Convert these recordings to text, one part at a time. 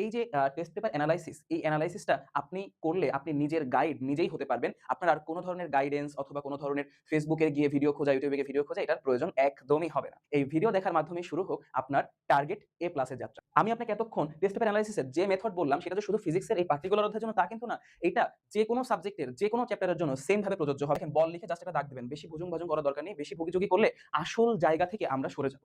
এই যে test paper analysis, এই অ্যানালাইসিসটা আপনি করলে আপনি নিজের গাইড নিজেই হতে পারবেন। আপনার আর কোনো ধরনের গাইডেন্স অথবা কোনো ধরনের ফেসবুকে গিয়ে ভিডিও খোঁজা, ইউটিউবে গিয়ে ভিডিও খোঁজা এটার প্রয়োজন একদমই হবে না। এই ভিডিও দেখার মাধ্যমেই শুরু হোক আপনার টার্গেট এ প্লাসের যাত্রা। আমি আপনাকে এতক্ষণ টেস্ট পেপার অ্যানালাইসিসের যে মেথড বললাম সেটা যে শুধু ফিজিক্সের এই পার্টিকুলার অধ্যায়ের জন্য তা কিন্তু না। এটা যেকোনো সাবজেক্টের যেকোনো চ্যাপ্টারের জন্য সেম ভাবে প্রযোজ্য হবে। দেখেন বল লিখে জাস্ট একটা দাগ দিবেন। বেশি ভুজুং-ভাজুং করার দরকার নেই। বেশি ভুগিচুগি করলে আসল জায়গা থেকে আমরা সরে যাব।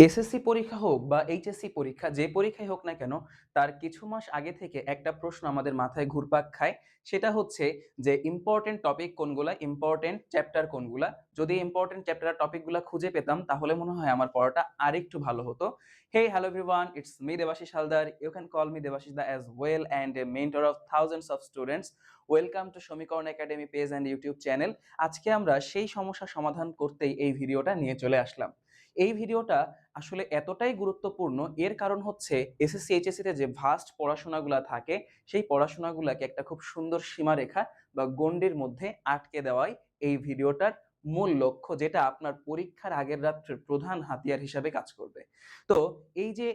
এসএসসি পরীক্ষা হোক বা এইচএসসি পরীক্ষা, যে পরীক্ষাই হোক না কেন, তার কিছু মাস আগে থেকে একটা প্রশ্ন আমাদের মাথায় ঘুরপাক খায়। সেটা হচ্ছে যে ইম্পোর্টেন্ট টপিক কোনগুলা, ইম্পোর্টেন্ট চ্যাপ্টার কোনগুলা। যদি ইম্পোর্টেন্ট চ্যাপ্টার আর টপিকগুলা খুঁজে পেতাম তাহলে মনে হয় আমার পড়াটা আরেকটু ভালো হতো। Hey, hello everyone, it's me Devashish Haldar. You can call me Devashish Da as well and a mentor of thousands of students. Welcome to Shomikorn Academy page and YouTube channel. আজকে আমরা সেই সমস্যা সমাধান করতেই এই ভিডিওটা নিয়ে চলে আসলাম। এই ভিডিওটা আসলে এতটাই গুরুত্বপূর্ণ, এর কারণ হচ্ছে এসএসসি এইচএসসি তে যে ভাস্ট পড়াশোনাগুলা থাকে সেই পড়াশোনাগুলাকে একটা খুব সুন্দর সীমারেখা বা গণ্ডির মধ্যে আটকে দেওয়াই এই ভিডিওটার মূল লক্ষ্য, যেটা আপনার পরীক্ষার আগের রাত্রের প্রধান হাতিয়ার হিসাবে কাজ করবে। তো এই যে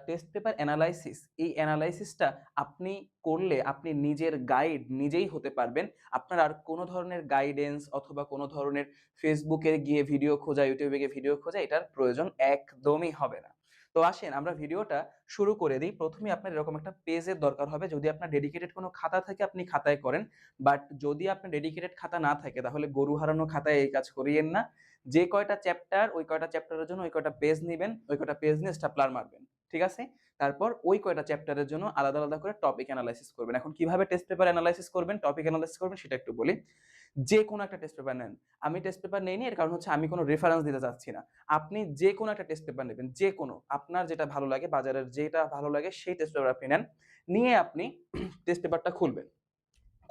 টেস্ট পেপার অ্যানালাইসিস, এই অ্যানালাইসিসটা আপনি করলে আপনি নিজের গাইড নিজেই হতে পারবেন। আপনার আর কোনো ধরনের গাইডেন্স অথবা কোনো ধরনের ফেসবুকে গিয়ে ভিডিও খোঁজা, ইউটিউবে গিয়ে ভিডিও খোঁজা এটার প্রয়োজন একদমই হবে না। তো আসেন আমরা ভিডিওটা শুরু করে দিই। প্রথমে আপনার এরকম একটা পেজের দরকার হবে। যদি আপনার ডেডিকেটেড কোনো খাতা থাকে আপনি খাতায় করেন। বাট যদি আপনার ডেডিকেটেড খাতা না থাকে তাহলে গরু হারানো খাতায় এই কাজ করিয়েন না। যে কয়টা চ্যাপ্টার, ওই কয়টা চ্যাপ্টারের জন্য ওই কয়টা পেজ নিবেন, ওই কয়টা পেজ নিয়ে স্টেপলার মারবেন। ঠিক আছে? তারপর ওই কয়টা চ্যাপ্টারের জন্য আলাদা, আলাদা করে টপিক এনালাইসিস করবেন। এখন কিভাবে টেস্ট পেপার এনালাইসিস করবেন, টপিক এনালাইসিস করবেন সেটা একটু বলি। যেকোনো একটা টেস্ট পেপার নেন। আমি টেস্ট পেপার নেইনি এর কারণ হচ্ছে আমি কোনো রেফারেন্স দিতে চাচ্ছি না। আপনি যেকোনো একটা টেস্ট পেপার নেবেন, যেকোনো। আপনার যেটা ভালো লাগে, বাজারের যেটা ভালো লাগে সেই টেস্ট পেপার আপনি নেন। নিয়ে আপনি টেস্ট পেপারটা খুলবেন।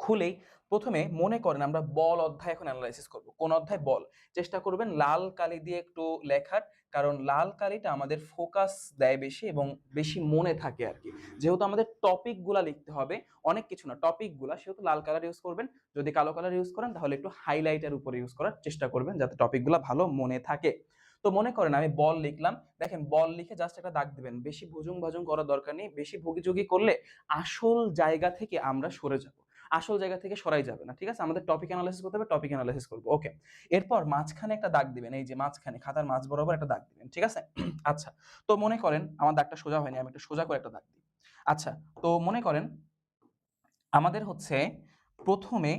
খুলেই প্রথমে মনে করেন আমরা বল অধ্যায় এখন অ্যানালাইসিস করব। কোন অধ্যায়? বল। চেষ্টা করবেন লাল কালি দিয়ে একটু লেখার, কারণ লাল কালিটা আমাদের ফোকাস দেয় বেশি এবং বেশি মনে থাকে আর কি। যেহেতু আমাদের টপিকগুলা লিখতে হবে, অনেক কিছু না, টপিকগুলা, সেহেতু লাল কালার ইউজ করবেন। যদি কালো কালার ইউজ করেন তাহলে একটু হাইলাইটের উপরে ইউজ করার চেষ্টা করবেন যাতে টপিকগুলা ভালো মনে থাকে। তো মনে করেন আমি বল লিখলাম। দেখেন বল লিখে জাস্ট একটা দাগ দিবেন। বেশি ভুজুং ভাজুং করার দরকার নেই। বেশি ভুগিচুগি করলে আসল জায়গা থেকে আমরা সরে যাব। আসল জায়গা থেকে সরাই যাবে না। ঠিক আছে? আমাদের টপিক এনালাইসিস করতে হবে, টপিক এনালাইসিস করব। ওকে। এরপর মাঝখানে একটা দাগ দিবেন। এই যে মাঝখানে খাতার মাঝ বরাবর একটা দাগ দিবেন। ঠিক আছে? আচ্ছা। তো মনে করেন আমার দাগটা সোজা হয়নি। আমি একটু সোজা করে একটা দাগ দিই। আচ্ছা। তো মনে করেন আমাদের হচ্ছে প্রথমে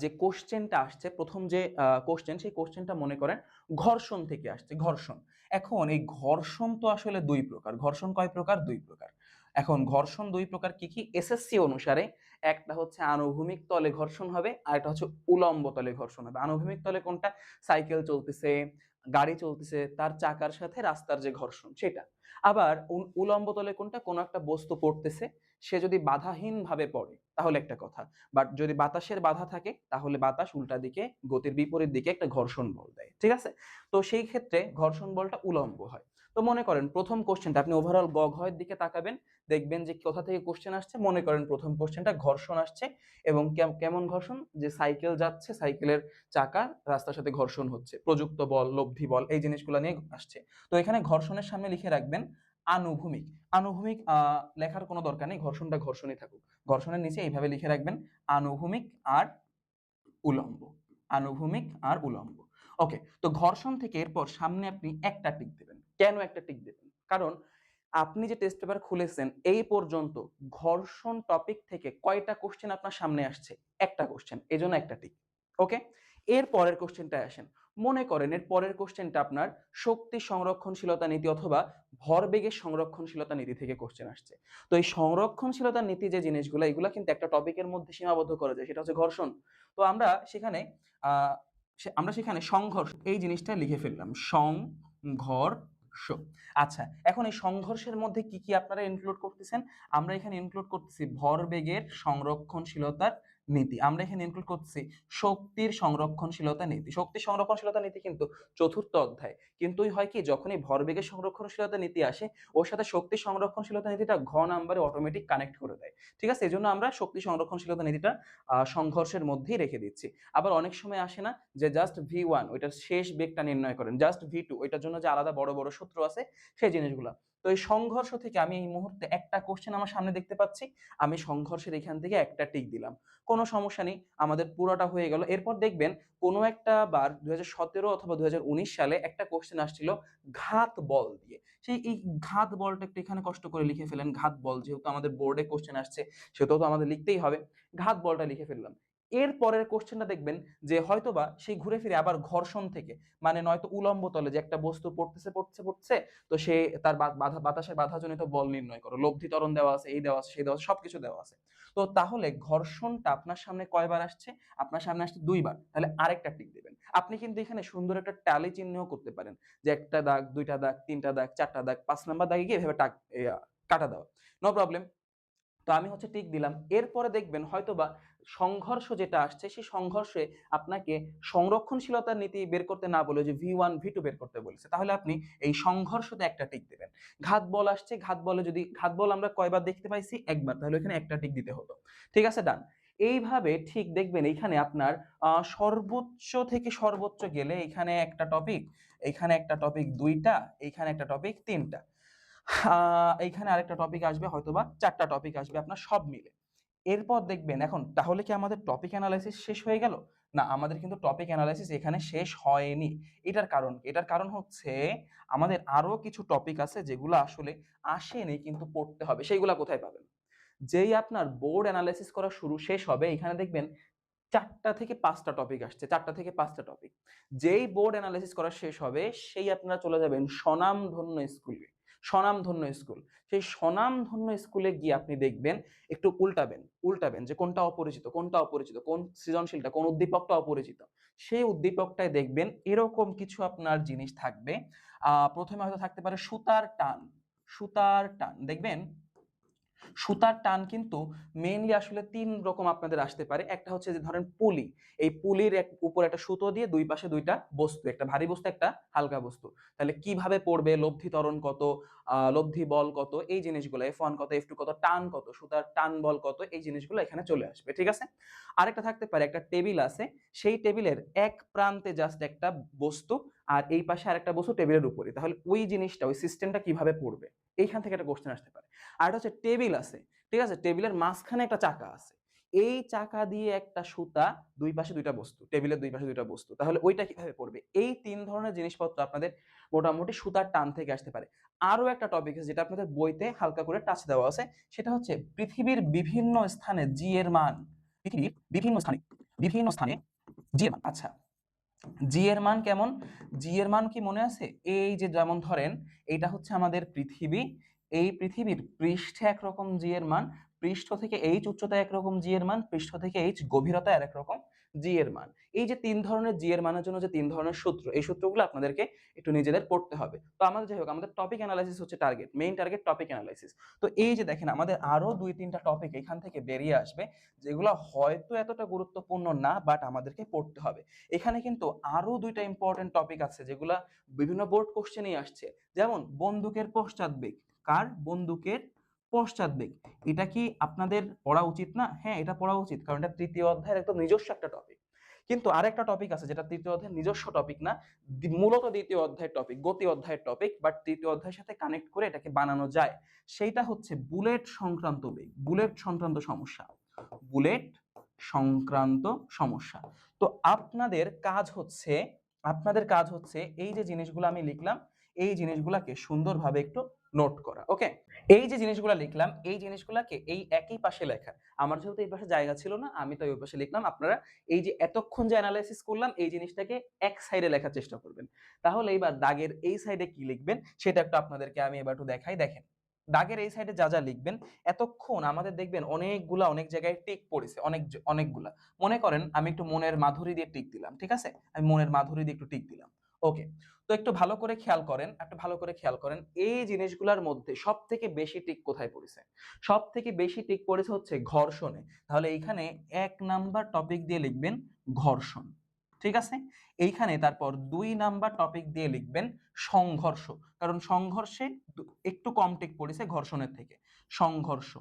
যে কোশ্চেনটা আসছে, প্রথম যে কোশ্চেন, সেই কোশ্চেনটা মনে করেন ঘর্ষণ থেকে আসছে। ঘর্ষণ। এখন এই ঘর্ষণ তো আসলে ২ প্রকার। ঘর্ষণ কয় প্রকার? ২ প্রকার। এখন ঘর্ষণ ২ প্রকার কি, কি? এসএসসি অনুসারে একটা হচ্ছে আনুভূমিক তলে ঘর্ষণ হবে, আরেকটা হচ্ছে উলম্ব তলে ঘর্ষণ হবে। আনুভূমিক তলে কোনটা? সাইকেল চলতেছে, গাড়ি চলতেছে, তার চাকার সাথে রাস্তার যে ঘর্ষণ সেটা। আবার উলম্ব তলে কোনটা? কোনো একটা বস্তু পড়তেছে, সে যদি বাধাহীনভাবে পড়ে তাহলে একটা কথা। বাট যদি বাতাসের বাধা থাকে তাহলে বাতাস উল্টা দিকে গতির বিপরীত দিকে একটা ঘর্ষণ বল দেয়। ঠিক আছে? তো সেই ক্ষেত্রে ঘর্ষণ বলটা উলম্ব হয়। তো মনে করেন প্রথম কোশ্চেনটা আপনি ওভারঅল গ ঘ এর দিকে তাকাবেন, দেখবেন যে কোথা থেকে কোশ্চেন আসছে। মনে করেন প্রথম কোশ্চেনটা ঘর্ষণ আসছে এবং কেমন ঘর্ষণ? যে সাইকেল যাচ্ছে, সাইকেলের চাকা রাস্তার সাথে ঘর্ষণ হচ্ছে। প্রযুক্ত বল, লব্ধি বল এই জিনিসগুলো নিয়ে আসছে। তো এখানে ঘর্ষণের সামনে লিখে রাখবেন আনুভূমিক। আনুভূমিক লেখার কোনো দরকার নেই, ঘর্ষণটা ঘর্ষণই থাকুক। ঘর্ষণের নিচে এইভাবে লিখে রাখবেন আনুভূমিক আর উলম্ব। আনুভূমিক আর উলম্ব। ওকে। তো ঘর্ষণ থেকে এরপর সামনে আপনি একটা টিক দেবেন। কেন একটা টিক দেবেন? কারণ আপনি যে টেস্ট পেপার খুলেছেন এই পর্যন্ত ঘর্ষণ টপিক থেকে কয়টা কোশ্চেন আপনার সামনে আসছে? একটা কোশ্চেন। এজন্য একটা টিক। ওকে? এর পরের কোশ্চেনটায় আসেন। মনে করেন এর পরের কোশ্চেনটা আপনার শক্তি সংরক্ষণশীলতা নীতি অথবা ভরবেগের সংরক্ষণশীলতা নীতি থেকে কোশ্চেন আসছে। তো এই সংরক্ষণশীলতা নীতি যে জিনিসগুলো, এগুলা কিন্তু একটা টপিকের মধ্যে সীমাবদ্ধ করা যায়, সেটা হচ্ছে ঘর্ষণ। তো আহ আমরা সেখানে সংঘর্ষ এই জিনিসটা লিখে ফেললাম। সংঘর্ষ। আচ্ছা, এখন এই সংঘর্ষের মধ্যে কি, কি আপনারা ইনক্লুড করতেছেন? আমরা এখানে ইনক্লুড করতেছি ভরবেগের সংরক্ষণশীলতার নীতি। আমরা এখানে ইনক্লুড করতেছি শক্তির সংরক্ষণশীলতা নীতি। শক্তির সংরক্ষণশীলতা নীতি কিন্তু চতুর্থ অধ্যায়। কিন্তু হয় কি, যখনই ভরবেগের সংরক্ষণশীলতা নীতি আসে ওর সাথে শক্তি সংরক্ষণশীলতা নীতিটা ঘ নাম্বারে অটোমেটিক কানেক্ট করে দেয়। ঠিক আছে? এজন্য আমরা শক্তি সংরক্ষণশীলতা নীতিটা সংঘর্ষের মধ্যেই রেখে দিচ্ছি। আবার অনেক সময় আসে না যে জাস্ট V1 ওইটার শেষ বেগটা নির্ণয় করেন, জাস্ট V2 ওইটার জন্য যে আলাদা বড় বড় সূত্র আছে সেই জিনিসগুলা। তো এই সংঘর্ষ থেকে আমি এই মুহূর্তে একটা কোশ্চেন আমার সামনে দেখতে পাচ্ছি, আমি সংঘর্ষের এখান থেকে একটা টিক দিলাম, কোনো সমস্যা নেই, আমাদের পুরোটা হয়ে গেল। এরপর দেখবেন কোনো একটা বার 2017 অথবা 2019 সালে একটা কোশ্চেন আসছিল ঘাত বল দিয়ে। সেই এই ঘাত বলটা একটু এখানে কষ্ট করে লিখে ফেলেন। ঘাত বল যেহেতু আমাদের বোর্ডে কোশ্চেন আসছে সেটাও তো আমাদের লিখতেই হবে। ঘাত বলটা লিখে ফেললাম। এর পরের কোশ্চেনটা দেখবেন যে হয়তোবা সেই ঘুরে ফিরে আবার ঘর্ষণ থেকে, মানে নয়তো উলম্ব তলে যে একটা বস্তু পড়তেছে তো সে তার বাতাসের বাধাজনিত বল নির্ণয় করো, লব্ধি ত্বরণ দেওয়া আছে, এই দেওয়া আছে, সেই দেওয়া আছে, সবকিছু দেওয়া আছে। তো তাহলে ঘর্ষণটা আপনার সামনে কয়বার আসছে? আপনার সামনে আসছে 2 বার। তাহলে আরেকটা টিক দিবেন। আপনি কিন্তু এখানে সুন্দর একটা ট্যালি চিহ্নও করতে পারেন যে একটা দাগ, দুইটা দাগ, তিনটা দাগ, চারটা দাগ, 5 নাম্বার দাগে গিয়ে এভাবে কাটা দাও, নো প্রবলেম। তো আমি হচ্ছে টিক দিলাম। এরপরে দেখবেন হয়তোবা সংঘর্ষ যেটা আসছে সেই সংঘর্ষে আপনাকে সংরক্ষণশীলতার নীতি বের করতে না বলে যে V1 V2 বের করতে বলেছে, তাহলে আপনি এই সংঘর্ষতে একটা টিক দিবেন। ঘাত বল আসছে, ঘাত বলে যদি ঘাত বল আমরা কয়বার দেখতে পাইছি? একবার, তাহলে এখানে একটা টিক দিতে হতো। ঠিক আছে, ডান। এইভাবে ঠিক দেখবেন এখানে আপনার সর্বোচ্চ থেকে সর্বোচ্চ গেলে এখানে একটা টপিক, এখানে একটা টপিক 2টা, এইখানে একটা টপিক 3টা, এইখানে আরেকটা টপিক আসবে, হয়তোবা 4টা টপিক আসবে আপনার সব মিলে। এরপর দেখবেন এখন তাহলে কি আমাদের টপিক অ্যানালাইসিস শেষ হয়ে গেল? না, আমাদের কিন্তু টপিক অ্যানালাইসিস এখানে শেষ হয়নি। এটার কারণ কি? এটার কারণ হচ্ছে আমাদের আরো কিছু টপিক আছে যেগুলো আসলে আসেনি কিন্তু পড়তে হবে। সেইগুলা কোথায় পাবেন? যেই আপনার বোর্ড অ্যানালাইসিস করা শেষ হবে, এখানে দেখবেন 4টা থেকে 5টা টপিক আসছে, 4টা থেকে 5টা টপিক। যেই বোর্ড অ্যানালাইসিস করা শেষ হবে সেই আপনারা চলে যাবেন স্বনামধন্য স্কুলে। স্বনামধন্য স্কুল। সেই স্বনামধন্য স্কুলে গিয়ে আপনি দেখবেন একটু উল্টাবেন যে কোনটা অপরিচিত, কোনটা অপরিচিত, কোন সৃজনশীলটা, কোন উদ্দীপকটা অপরিচিত। সেই উদ্দীপকটায় দেখবেন এরকম কিছু আপনার জিনিস থাকবে। প্রথমে হয়তো থাকতে পারে সুতার টান। সুতার টান দেখবেন, সুতার টান কিন্তু মেইনলি আসলে 3 রকম আপনাদের আসতে পারে। একটা হচ্ছে যে ধরেন পুলি। এই পুলির উপর একটা সুতো দিয়ে দুই পাশে 2টা বস্তু, একটা ভারী বস্তু, একটা হালকা বস্তু। তাহলে কিভাবে পড়বে, লব্ধি ত্বরণ কত, লব্ধি বল কত, এই জিনিসগুলো F1 কত, F2 কত, টান কত, সুতার টান বল কত, এই জিনিসগুলো এখানে চলে আসবে। ঠিক আছে? আরেকটা থাকতে পারে একটা টেবিল আছে, সেই টেবিলের এক প্রান্তে জাস্ট একটা বস্তু আর এই পাশে আরেকটা বস্তু টেবিলের উপরে। তাহলে ওই জিনিসটা, ওই সিস্টেমটা কিভাবে পড়বে? এইখান থেকে একটা কোশ্চেন আসতে পারে। আর এটা হচ্ছে টেবিল আছে, ঠিক আছে, টেবিলের মাঝখানে একটা চাকা আছে, এই চাকা দিয়ে একটা সুতা, দুই পাশে 2টা বস্তু, টেবিলের দুই পাশে 2টা বস্তু, তাহলে ওইটা কিভাবে পড়বে? এই 3 ধরনের জিনিসপত্র আপনাদের মোটামুটি সুতার টান থেকে আসতে পারে। আরো একটা টপিক আছে যেটা আপনাদের বইতে হালকা করে টাচ দেওয়া আছে, সেটা হচ্ছে পৃথিবীর বিভিন্ন স্থানে জি এর মান। পৃথিবীর বিভিন্ন স্থানে জি এর মান। আচ্ছা, জি এর মান কেমন? জি এর মান কি মনে আছে? এই যে যেমন ধরেন এটা হচ্ছে আমাদের পৃথিবী, এই পৃথিবীর পৃষ্ঠে একরকম জি এর মান, পৃষ্ঠ থেকে এইচ উচ্চতায় একরকম জি এর মান, পৃষ্ঠ থেকে এইচ গভীরতায় আরেক রকম জি এর মান। এই যে 3 ধরনের জি এর মানের জন্য যে 3 ধরনের সূত্র, এই সূত্রগুলো আপনাদেরকে একটু নিজেদের পড়তে হবে। তো আমাদের যাই হোক, আমাদের টপিক অ্যানালাইসিস হচ্ছে target, main target topic analysis. তো এই যে দেখেন আমাদের আরো 2-3টা টপিক এখান থেকে বেরিয়ে আসবে যেগুলো হয়তো এতটা গুরুত্বপূর্ণ না, বাট আমাদেরকে পড়তে হবে। এখানে কিন্তু আরো 2টা ইম্পর্টেন্ট টপিক আছে যেগুলা বিভিন্ন বোর্ড কোশ্চেনেই আসছে, যেমন বন্দুকের পশ্চাৎবেগ। কার? বন্দুকের পশ্চাৎবেগ। এটা কি আপনাদের পড়া উচিত না? হ্যাঁ, এটা পড়া উচিত, কারণ এটা 3য় অধ্যায়ের একদম নিজস্ব একটা টপিক। কিন্তু আরেকটা টপিক আছে যেটা 3য় অধ্যায়ের নিজস্ব টপিক না, মূলত 2য় অধ্যায়ের টপিক, গতি অধ্যায়ের টপিক, বাট 3য় অধ্যায়ের সাথে কানেক্ট করে এটাকে বানানো যায়। সেইটা হচ্ছে বুলেট সংক্রান্ত বেগ, বুলেট সংক্রান্ত সমস্যা, বুলেট সংক্রান্ত সমস্যা। তো আপনাদের কাজ হচ্ছে এই যে জিনিসগুলো আমি লিখলাম, এই জিনিসগুলাকে সুন্দরভাবে একটু নোট করা। ওকে, এই যে জিনিসগুলো লিখলাম এই জিনিসগুলাকে এই একই পাশে লেখা। আমার যেহেতু এই পাশে জায়গা ছিল না, আমি তো ওই পাশে লিখলাম। আপনারা এই যে এতক্ষণ যে অ্যানালাইসিস করলাম এই জিনিসটাকে এক সাইডে লেখার চেষ্টা করবেন। তাহলে এবার দাগের এই সাইডে কি লিখবেন সেটা একটু আপনাদেরকে আমি এবার একটু দেখাই। দেখেন, দাগের এই সাইডে যা যা লিখবেন, এতক্ষণ আমাদের দেখবেন অনেক জায়গায় টিক পড়েছে, অনেকগুলা। মনে করেন আমি একটু মনের মাধুরী দিয়ে টিক দিলাম, ঠিক আছে, আমি মনের মাধুরী দিয়ে একটু টিক দিলাম। ওকে, তো একটু ভালো করে খেয়াল করেন এই জিনিসগুলোর মধ্যে সব থেকে বেশি টিক কোথায় পড়েছে? সব থেকে বেশি টিক পড়েছে হচ্ছে ঘর্ষণে। তাহলে এইখানে 1 নাম্বার টপিক দিয়ে লিখবেন ঘর্ষণ, ঠিক আছে। এইখানে তারপর 2 নাম্বার টপিক দিয়ে লিখবেন সংঘর্ষ, কারণ সংঘর্ষে একটু কম টিক পড়েছে ঘর্ষণের থেকে, সংঘর্ষ।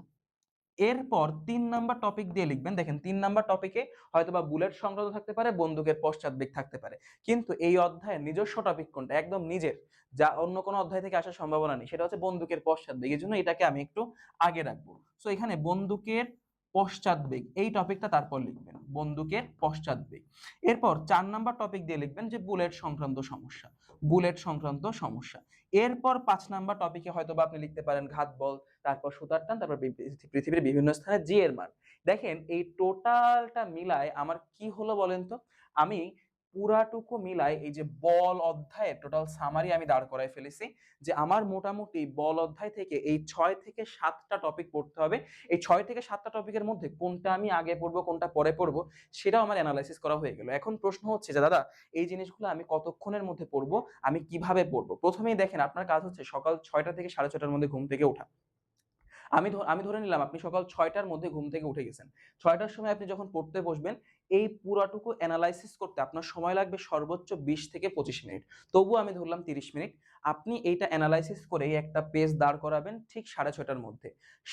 এরপর 3 নাম্বার টপিক দিয়ে লিখবেন। দেখেন 3 নাম্বার টপিকে হয়তোবা বুলেট সংক্রান্ত থাকতে পারে, বন্দুকের পশ্চাৎদিক থাকতে পারে। কিন্তু এই অধ্যায়ের নিজস্ব টপিক কোনটা? একদম নিজের, যা অন্য কোনো অধ্যায় থেকে আসার সম্ভাবনা নেই। সেটা হচ্ছে বন্দুকের পশ্চাৎদিক। এজন্য এটাকে আমি একটু আগে রাখবো। সো এখানে বন্দুকের পশ্চাৎবেগ এই টপিকটা তারপর লিখবেন। বন্দুকের পশ্চাৎবেগ। এরপর 4 নাম্বার টপিক দিয়ে লিখবেন যে বুলেট সংক্রান্ত সমস্যা। বুলেট সংক্রান্ত সমস্যা। এরপর 5 নাম্বার টপিকে হয়তোবা আপনি লিখতে পারেন ঘাত বল, তারপর সুতার টান, তারপর পৃথিবীর বিভিন্ন স্থানে জি এর মান। দেখেন এই টোটালটা মিলায় আমার কি হলো বলেন তো? আমি পুরাটুকু মিলাই এই যে বল অধ্যায়ের টোটাল সামারি আমি দাঁড় করায় ফেলেছি, যে আমার মোটামুটি বল অধ্যায় থেকে এই 6 থেকে 7টা টপিক পড়তে হবে। এই 6 থেকে 7টা টপিকের মধ্যে কোনটা আমি আগে পড়বো, কোনটা পরে পড়বো, সেটাও আমার অ্যানালাইসিস করা হয়ে গেল। এখন প্রশ্ন হচ্ছে যে দাদা এই জিনিসগুলো আমি কতক্ষণের মধ্যে পড়বো, আমি কিভাবে পড়বো? প্রথমেই দেখেন আপনার কাজ হচ্ছে সকাল 6টা থেকে 6:30টার মধ্যে ঘুম থেকে ওঠা। আমি ধরে নিলাম আপনি সকাল 6টার মধ্যে ঘুম থেকে উঠে গেছেন। 6টার সময় আপনি যখন পড়তে বসবেন, এই পুরাটুকু এনালাইসিস করতে আপনার সময় লাগবে সর্বোচ্চ 20 থেকে 25 মিনিট। তবুও আমি ধরলাম 30 মিনিট। আপনি এইটা এনালাইসিস করে একটা পেজ দাঁড় করাবেন ঠিক 6:30টার মধ্যে।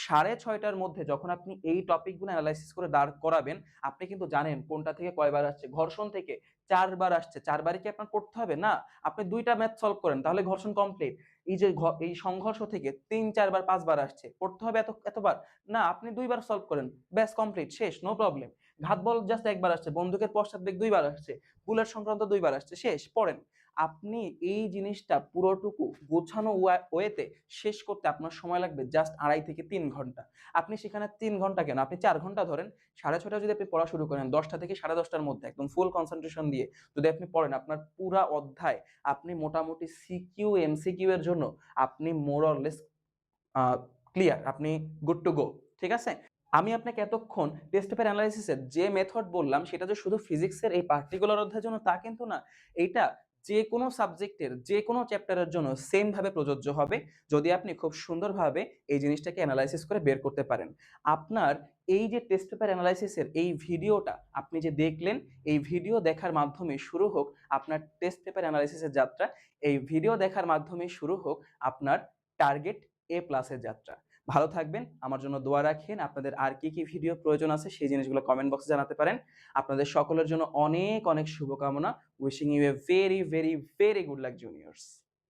6:30টার মধ্যে যখন আপনি এই টপিকগুলো এনালাইসিস করে দাঁড় করাবেন, আপনি কিন্তু জানেন কোনটা থেকে কয়বার আসছে। ঘর্ষণ থেকে 4 বার আসছে। 4 বারই কি আপনার পড়তে হবে? না। আপনি 2টা ম্যাথ সলভ করেন, তাহলে ঘর্ষণ কমপ্লিট। এই যে এই সংঘর্ষ থেকে 3, 4 বার, 5 বার আসছে, পড়তে হবে এতবার? না, আপনি 2 বার সলভ করেন, ব্যাস কমপ্লিট, শেষ, নো প্রবলেম। ঘাত বল জাস্ট একবার আসছে, বন্দুকের পশ্চাৎবেগ 2 বার আসছে, বুলেট সংক্রান্ত 2 বার আসছে, শেষ, পড়েন। আপনি এই জিনিসটা পুরোটুকু গোছানো ওয়েতে শেষ করতে আপনার সময় লাগবে জাস্ট 2.5 থেকে 3 ঘন্টা। আপনি সেখানে 3 ঘন্টা কেন, আপনি 4 ঘন্টা ধরেন। 6:30 যদি আপনি পড়া শুরু করেন, 10টা থেকে 10:30টার মধ্যে একদম ফুল কনসেন্ট্রেশন দিয়ে যদি আপনি পড়েন, আপনার পুরা অধ্যায় আপনি মোটামুটি সিকিউ এমসিকিউ এর জন্য আপনি মোর অর লেস ক্লিয়ার, আপনি গুড টু গো। ঠিক আছে? আমি আপনাকে এতক্ষণ টেস্ট পেপার অ্যানালাইসিসের যে মেথড বললাম সেটা যে শুধু ফিজিক্সের এই পার্টিকুলার অধ্যায়ের জন্য তা কিন্তু না। এইটা যে কোনো সাবজেক্টের যে কোনো চ্যাপ্টারের জন্য সেম ভাবে প্রযোজ্য হবে, যদি আপনি খুব সুন্দরভাবে এই জিনিসটাকে অ্যানালাইসিস করে বের করতে পারেন। আপনার এই যে টেস্ট পেপার অ্যানালাইসিসের এই ভিডিওটা আপনি যে দেখলেন, এই ভিডিও দেখার মাধ্যমে শুরু হোক আপনার টেস্ট পেপার অ্যানালাইসিসের যাত্রা। এই ভিডিও দেখার মাধ্যমে শুরু হোক আপনার টার্গেট এ প্লাসের যাত্রা। ভালো থাকবেন, আমার জন্য দোয়া রাখেন। আপনাদের আর কি কি ভিডিও প্রয়োজন আছে সেই জিনিসগুলো কমেন্ট বক্সে জানাতে পারেন। আপনাদের সকলের জন্য অনেক অনেক শুভকামনা। Wishing you a very very very good luck juniors.